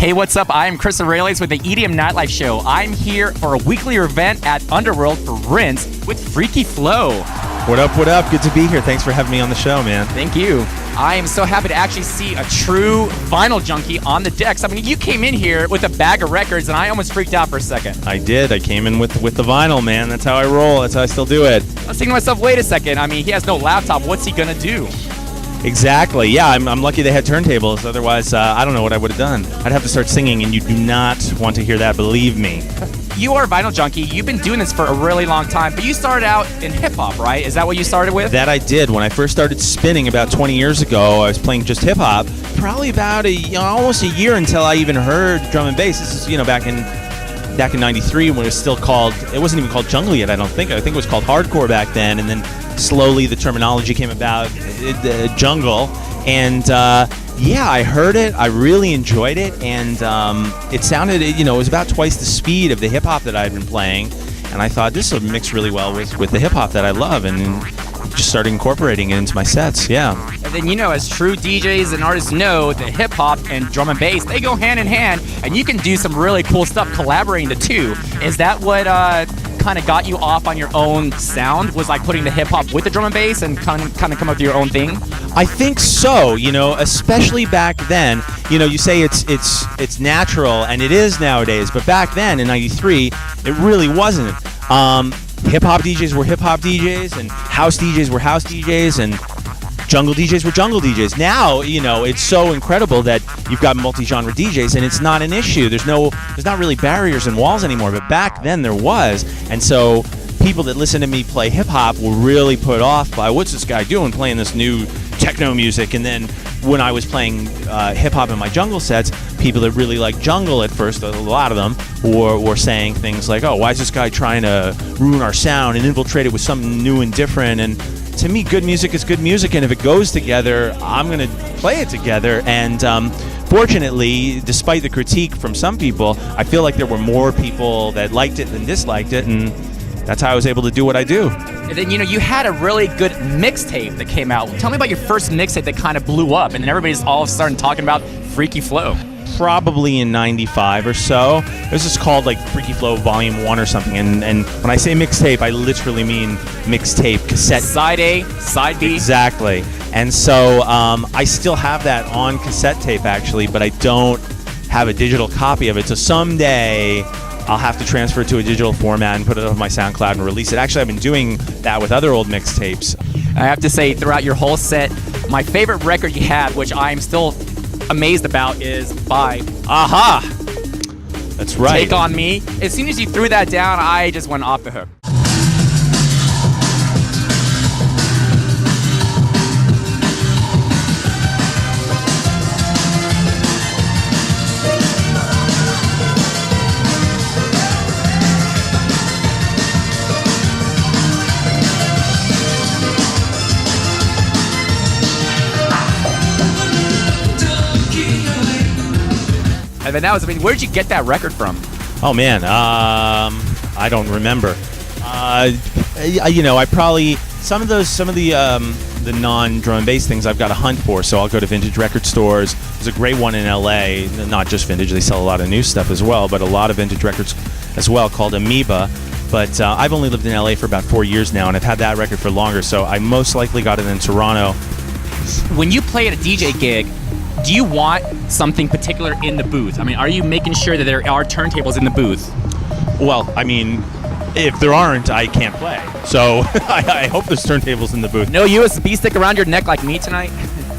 Hey, what's up? I'm Chris Aurelius with the EDM Nightlife Show. I'm here for a weekly event at Underworld for Rinse with Freaky Flow. What up, what up? Good to be here. Thanks for having me on the show, man. Thank you. I am so happy to actually see a true vinyl junkie on the decks. I mean, you came in here with a bag of records, and I almost freaked out for a second. I did. I came in with the vinyl, man. That's how I roll. That's how I still do it. I was thinking to myself, wait a second. I mean, he has no laptop. What's he going to do? Exactly. Yeah, I'm lucky they had turntables. Otherwise, I don't know what I would have done. I'd have to start singing, and you do not want to hear that, believe me. You are a vinyl junkie. You've been doing this for a really long time, but you started out in hip-hop, right? Is that what you started with? That I did. When I first started spinning about 20 years ago, I was playing just hip-hop. Probably about almost a year until I even heard drum and bass. This is, back in '93 when it was still called, it wasn't even called jungle yet, I don't think. I think it was called hardcore back then, and then slowly the terminology came about, jungle, and I heard it, I really enjoyed it, and it sounded, it was about twice the speed of the hip-hop that I'd been playing, and I thought this would mix really well with the hip-hop that I love, and just started incorporating it into my sets, yeah. And then, as true DJs and artists know, the hip-hop and drum and bass, they go hand in hand, and you can do some really cool stuff collaborating the two. Is that what kind of got you off on your own sound, was like putting the hip-hop with the drum and bass and kind of come up with your own thing? I think so, especially back then. You say it's natural, and it is nowadays, but back then in '93, it really wasn't. Hip-hop DJs were hip-hop DJs, and house DJs were house DJs, and jungle DJs were jungle DJs. Now, it's so incredible that you've got multi-genre DJs, and it's not an issue. There's not really barriers and walls anymore, but back then there was. And so people that listen to me play hip-hop were really put off by, what's this guy doing playing this new techno music? And then when I was playing hip-hop in my jungle sets, people that really like jungle at first, a lot of them, were saying things like, oh, why is this guy trying to ruin our sound and infiltrate it with something new and different? And to me, good music is good music, and if it goes together, I'm going to play it together. And fortunately, despite the critique from some people, I feel like there were more people that liked it than disliked it, and that's how I was able to do what I do. And then, you had a really good mixtape that came out. Tell me about your first mixtape that kind of blew up, and then everybody's all of a sudden talking about Freaky Flow. Probably in '95 or so. It was just called Freaky Flow Volume 1 or something. And when I say mixtape, I literally mean mixtape, cassette. Side A, side B. Exactly. And so I still have that on cassette tape, actually, but I don't have a digital copy of it. So someday I'll have to transfer it to a digital format and put it on my SoundCloud and release it. Actually, I've been doing that with other old mixtapes. I have to say, throughout your whole set, my favorite record you had, which I'm still amazed about, is by Aha. That's right. Take On Me. As soon as you threw that down, I just went off the hook. And then where did you get that record from? Oh man, I don't remember. I probably some of the non-drum and bass things I've got to hunt for. So I'll go to vintage record stores. There's a great one in LA, not just vintage. They sell a lot of new stuff as well, but a lot of vintage records as well, called Amoeba. But I've only lived in LA for about 4 years now, and I've had that record for longer. So I most likely got it in Toronto. When you play at a DJ gig, do you want something particular in the booth? I mean, are you making sure that there are turntables in the booth? Well, I mean, if there aren't, I can't play. So I hope there's turntables in the booth. No USB stick around your neck like me tonight?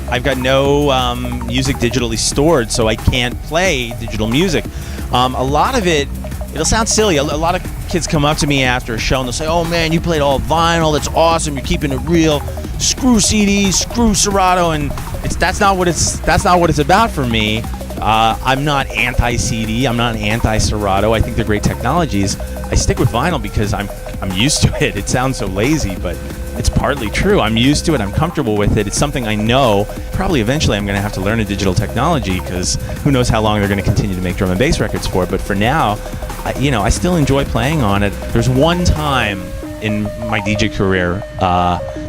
I've got no music digitally stored, so I can't play digital music. A lot of it'll sound silly. A lot of kids come up to me after a show and they'll say, oh man, you played all vinyl, that's awesome, you're keeping it real. Screw CDs, screw Serato, and that's not what it's about for me. I'm not anti-CD, I'm not anti-Serato. I think they're great technologies. I stick with vinyl because I'm used to it. It sounds so lazy, but it's partly true. I'm used to it, I'm comfortable with it. It's something I know. Probably eventually I'm going to have to learn a digital technology, because who knows how long they're going to continue to make drum and bass records for. But for now, I still enjoy playing on it. There's one time in my DJ career,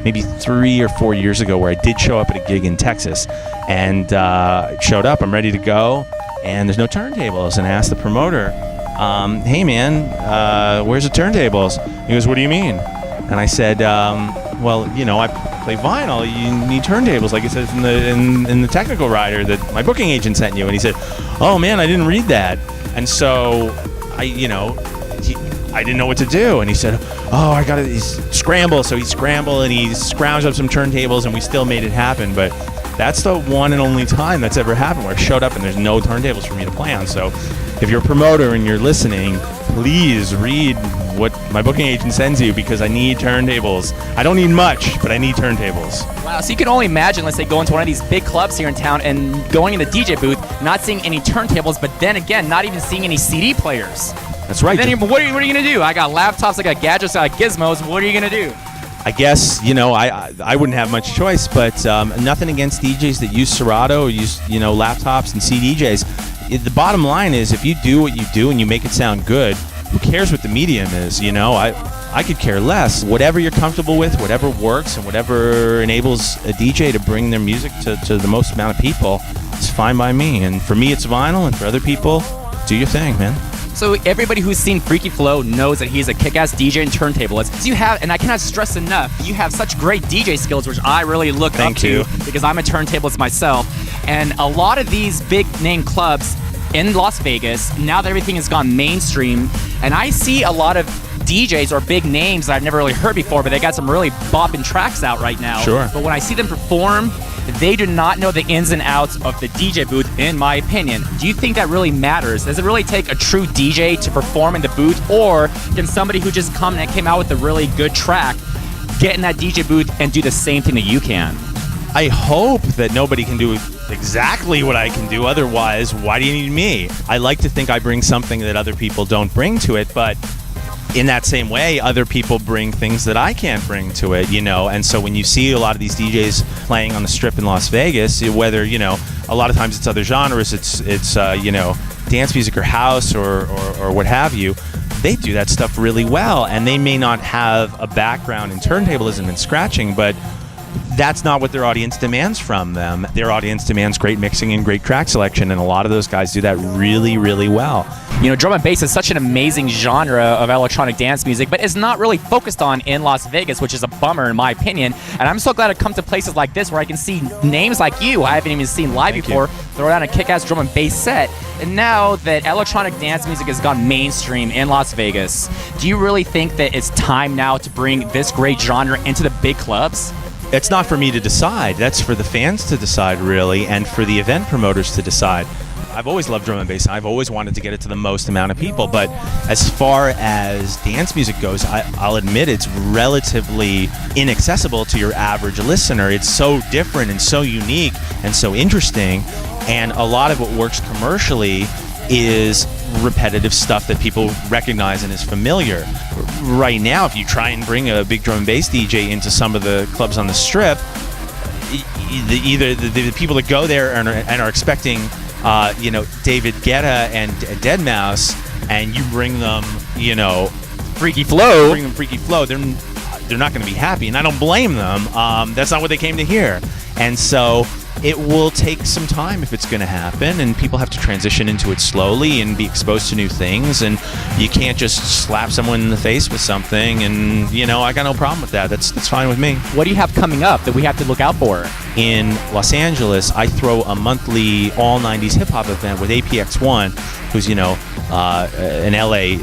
maybe 3 or 4 years ago, where I did show up at a gig in Texas, and showed up, I'm ready to go, and there's no turntables. And I asked the promoter, hey man, where's the turntables? He goes, what do you mean? And I said, well, I play vinyl. You need turntables, like it says in the technical rider that my booking agent sent you. And he said, oh man, I didn't read that. And so I didn't know what to do. And he said, oh, I got to scramble. So he scrambled and he scrounged up some turntables, and we still made it happen. But that's the one and only time that's ever happened where I showed up and there's no turntables for me to play on. So if you're a promoter and you're listening, please read what my booking agent sends you, because I need turntables. I don't need much, but I need turntables. Wow, so you can only imagine, let's say, going to one of these big clubs here in town and going in the DJ booth, not seeing any turntables, but then again, not even seeing any CD players. That's right. And then what are you going to do? I got laptops, I got gadgets, I got gizmos. What are you going to do? I guess, I wouldn't have much choice, but nothing against DJs that use Serato or use, laptops and CDJs. The bottom line is, if you do what you do and you make it sound good, who cares what the medium is? I could care less. Whatever you're comfortable with, whatever works, and whatever enables a DJ to bring their music to the most amount of people, it's fine by me. And for me, it's vinyl, and for other people, do your thing, man. So everybody who's seen Freaky Flow knows that he's a kick-ass DJ and turntablist. So you have, and I cannot stress enough, you have such great DJ skills, which I really look up to because I'm a turntablist myself. And a lot of these big-name clubs in Las Vegas, now that everything has gone mainstream, and I see a lot of DJs or big names that I've never really heard before, but they got some really bopping tracks out right now. Sure. But when I see them perform, they do not know the ins and outs of the DJ booth, in my opinion. Do you think that really matters? Does it really take a true DJ to perform in the booth, or can somebody who just came out with a really good track get in that DJ booth and do the same thing that you can? I hope that nobody can do exactly what I can do. Otherwise, why do you need me? I like to think I bring something that other people don't bring to it, but in that same way, other people bring things that I can't bring to it, And so when you see a lot of these DJs playing on the Strip in Las Vegas, whether, a lot of times it's other genres, it's dance music or house or what have you, they do that stuff really well. And they may not have a background in turntablism and scratching, but that's not what their audience demands from them. Their audience demands great mixing and great track selection, and a lot of those guys do that really, really well. Drum and bass is such an amazing genre of electronic dance music, but it's not really focused on in Las Vegas, which is a bummer in my opinion. And I'm so glad to come to places like this where I can see names like you I haven't even seen live before throw down a kick-ass drum and bass set. And now that electronic dance music has gone mainstream in Las Vegas, do you really think that it's time now to bring this great genre into the big clubs? It's not for me to decide. That's for the fans to decide, really, and for the event promoters to decide. I've always loved drum and bass. I've always wanted to get it to the most amount of people. But as far as dance music goes, I'll admit it's relatively inaccessible to your average listener. It's so different and so unique and so interesting. And a lot of what works commercially is repetitive stuff that people recognize and is familiar. Right now, if you try and bring a big drum and bass DJ into some of the clubs on the Strip, either the people that go there and are expecting David Guetta and Deadmau5, and you bring them, Freaky Flow. Bring them Freaky Flow. They're not going to be happy, and I don't blame them. That's not what they came to hear. And so it will take some time if it's going to happen, and people have to transition into it slowly and be exposed to new things, and you can't just slap someone in the face with something, and I got no problem with that. That's fine with me. What do you have coming up that we have to look out for? In Los Angeles, I throw a monthly all 90s hip hop event with APX1, who's an LA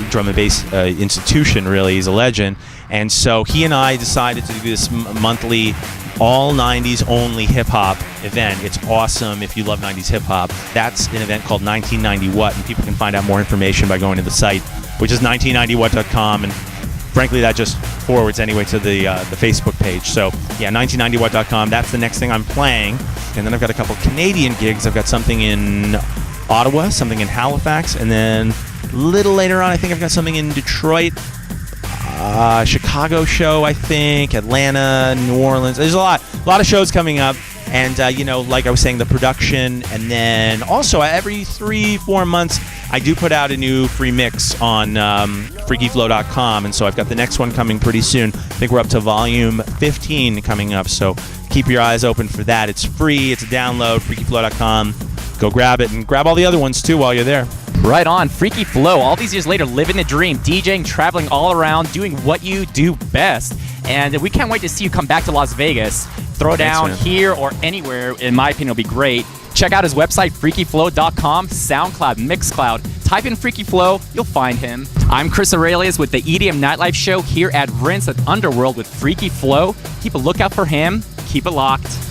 drum and bass institution. Really, he's a legend. And so he and I decided to do this monthly all 90s only hip hop event. It's awesome if you love 90s hip hop. That's an event called 1990 What, and people can find out more information by going to the site, which is 1990what.com, and frankly that just forwards anyway to the Facebook page. So yeah, 1990what.com. That's the next thing I'm playing. And then I've got a couple Canadian gigs. I've got something in Ottawa, something in Halifax, and then a little later on I think I've got something in Detroit, Chicago show, I think, Atlanta, New Orleans. There's a lot of shows coming up, and like I was saying, the production, and then also every 3-4 months I do put out a new free mix on freakyflow.com, and so I've got the next one coming pretty soon. I think we're up to volume 15 coming up, so keep your eyes open for that. It's free, it's a download, freakyflow.com. go grab it and grab all the other ones too while you're there. Right on. Freaky Flow. All these years later, living the dream, DJing, traveling all around, doing what you do best. And we can't wait to see you come back to Las Vegas. Throw down man. here or anywhere. In my opinion, it'll be great. Check out his website, freakyflow.com, SoundCloud, Mixcloud. Type in Freaky Flow, you'll find him. I'm Chris Aurelius with the EDM Nightlife show here at Rinse at Underworld with Freaky Flow. Keep a lookout for him. Keep it locked.